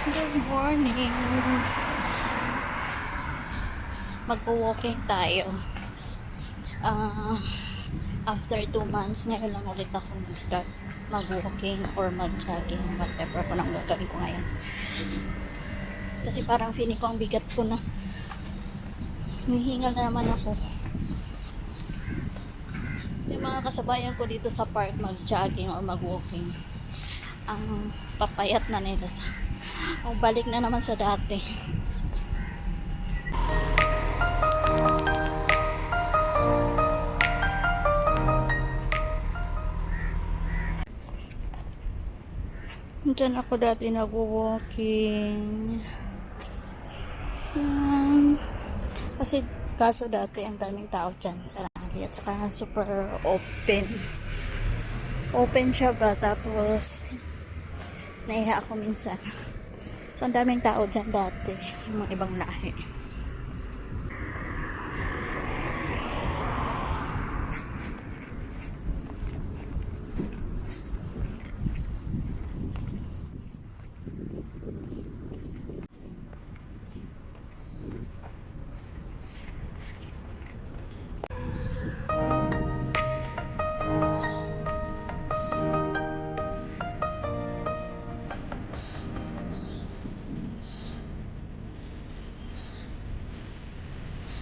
Good morning. Mag-walking tayo. After 2 months, ngayon lang ulit ako mag-start mag-walking or mag-jogging, whatever ko nang gagawin ko ngayon. Kasi parang feeling ko ang bigat ko na. Hihingal na naman ako. Yung mga kasabayan ko dito sa park mag-jogging or mag-walking, ang papayat na nila. O balik na naman sa dati. Diyan ako dati nag-walking. Kasi kaso dati ang daming tao dyan. At saka super open. Open siya ba? Tapos nahiya ako minsan. So ang daming tao dyan dati. Yung mga ibang lahi.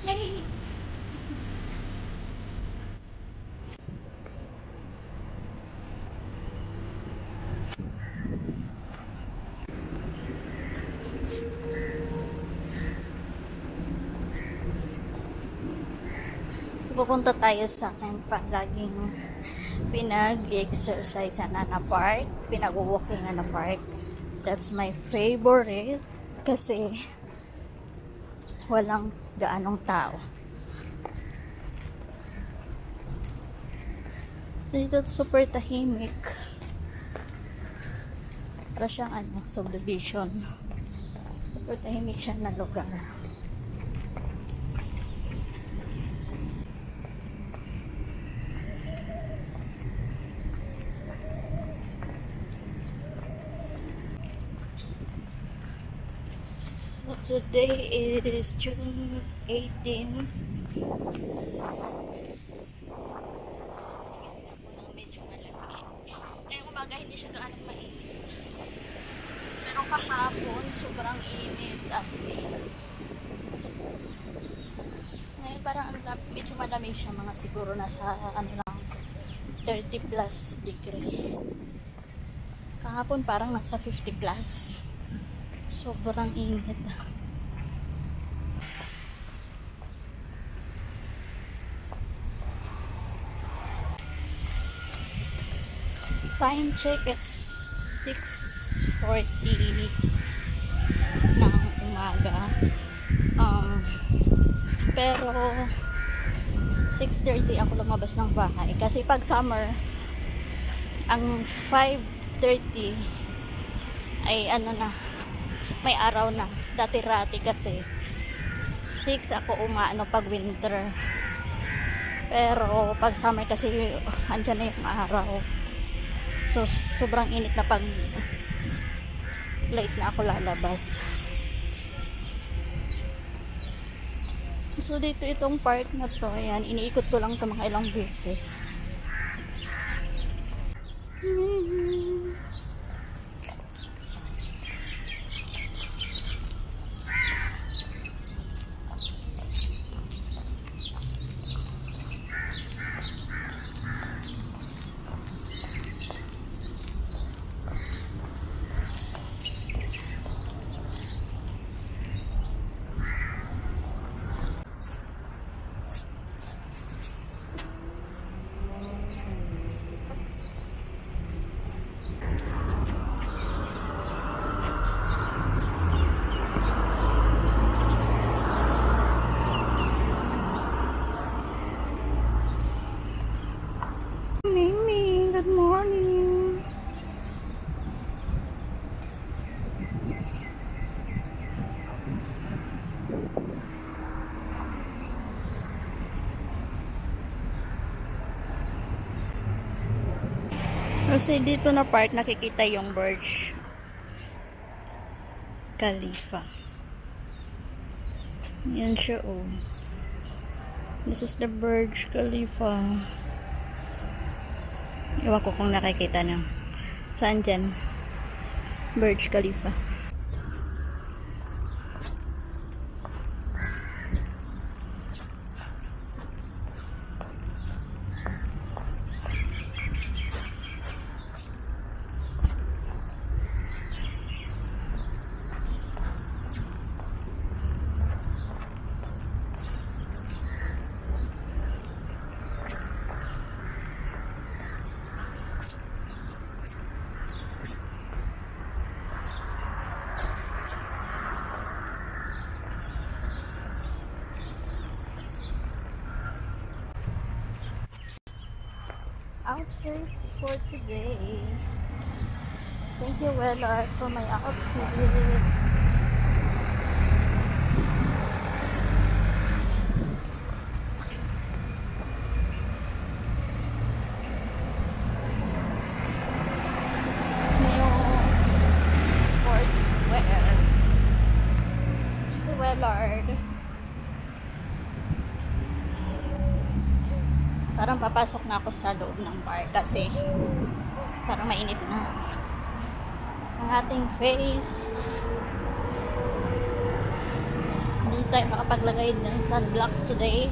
Yay! Pupunta tayo sa akin laging pinag-exercise na park, pinag-walking na park. That's my favorite kasi walang gaanong tao. Dito super tahimik. Para siyang subdivision. Super tahimik siya na lugar. So today is June 18. Medyo malamig. Ngayong umaga hindi siya gaano mainit. Pero kahapon sobrang init as in. Ngayon parang medyo malamig siya, mga siguro nasa lang 30 plus degree. Kahapon parang nasa 50 plus. Sobrang init. Time check at 6:40 ng umaga. Pero 6:30 ako lumabas ng bahay. Kasi pag summer, ang 5:30 ay may araw na. Dati-rati kasi 6 ako pag winter. Pero pag summer kasi andyan na yung araw. So sobrang init na pag late na ako lalabas. So dito itong park na to, ayan, iniikot ko lang ito mga ilang beses. Mimi, good morning. Kasi dito na park nakikita yung birds. Khalifa. Yan siya, oh. This is the Burj Khalifa. Iwan ko kung nakikita nyo. Saan dyan? Burj Khalifa. Outfit for today. Thank you, Wellard, for my outfit. New sports wear. Si Wellard. Parang papasok na ako sa loob ng bar kasi parang mainit na ang ating face. Hindi tayo makapaglagay ng sunblock today.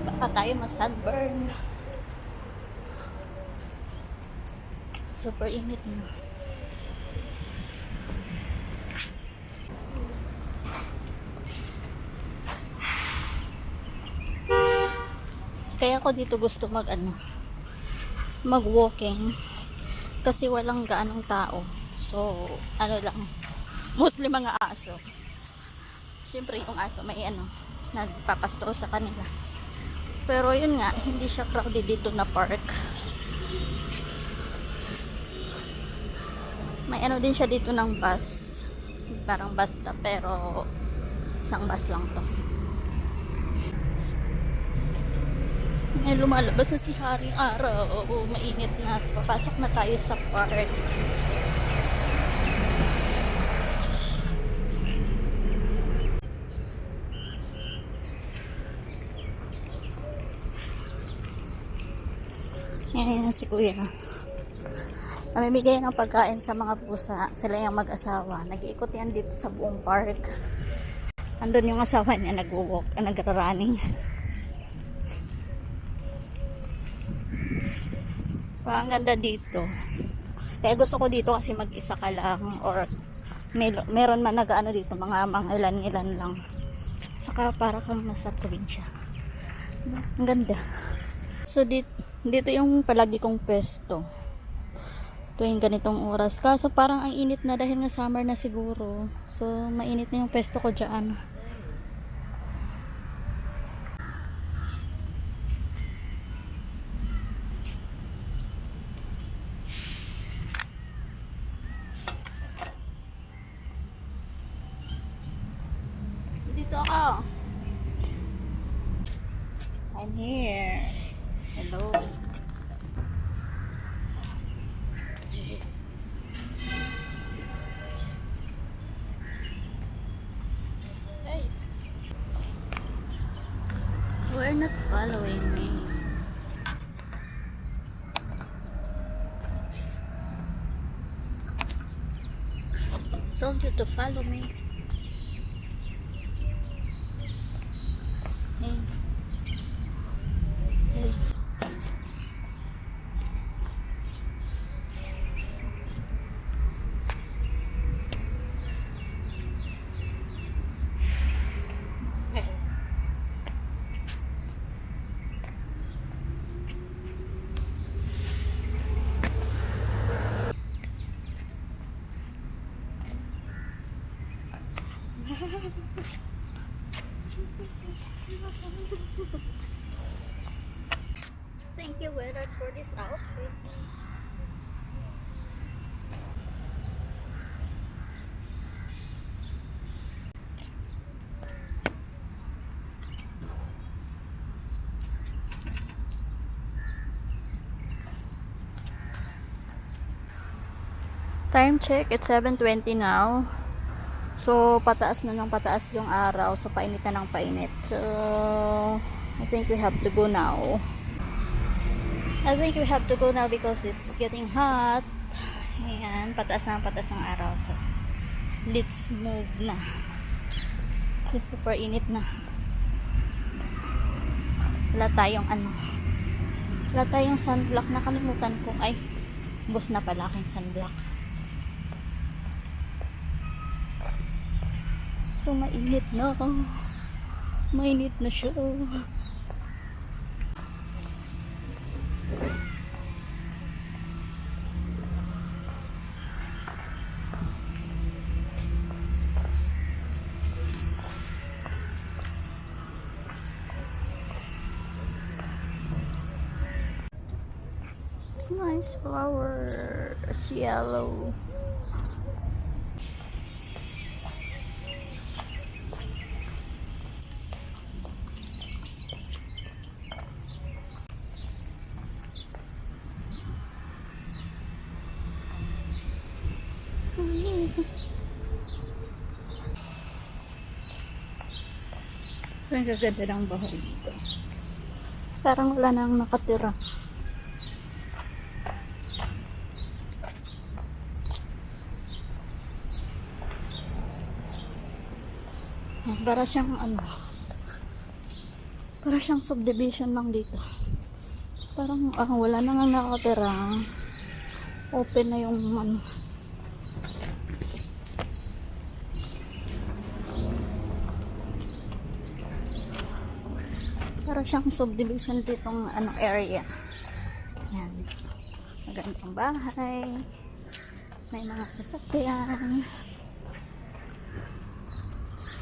Baka tayo ma-sunburn. Super init na. Kaya ako dito gusto mag-walking kasi walang gaanong tao. So, lang, mostly mga aso. Siyempre yung aso may nagpapasto sa kanila. Pero yun nga, hindi siya crowded dito na park. May din siya dito ng bus. Parang bus stop, pero isang bus lang to. Ngayon lumalabas na si Haring Araw. Mainit na. Papasok na tayo sa park. Ngayon si Kuya. Namimigay ng pagkain sa mga pusa. Sila yung mag-asawa. Nag-iikot yan dito sa buong park. Andun yung asawa niya nag-walk, nag-running. Ang ganda dito. Kaya gusto ko dito kasi mag-isa ka lang or meron man nag-ano dito, mga ilan-ilan lang. Saka para kang nasa probinsya. Ang ganda. So dito yung palagi kong pwesto. Tuwing ganitong oras. Kaso parang ang init na dahil nga summer na siguro. So mainit na yung pwesto ko dyan. Ako. I'm here. Hello. Hey. We're not following me. Told you to follow me. Thank you, Willard, for this outfit. Time check, it's 7:20 now. So, pataas na ng pataas yung araw. So, painit na ng painit. So, I think we have to go now. Because it's getting hot. Ayan, pataas na ng pataas ng araw. So, let's move na. Kasi super init na. Wala tayong sunblock. Nakalimutan ko. Ay, bus na pala aking sunblock. So, mainit na. Mainit na siya. It's nice flowers, yellow. Ang gaganda ng bahay dito. Parang wala nang nakatira. Para siyang subdivision lang dito. Parang wala nang nakatira. Open na yung para siyang subdivision ditong area. Yan. Magandang bahay. May mga sasakyan.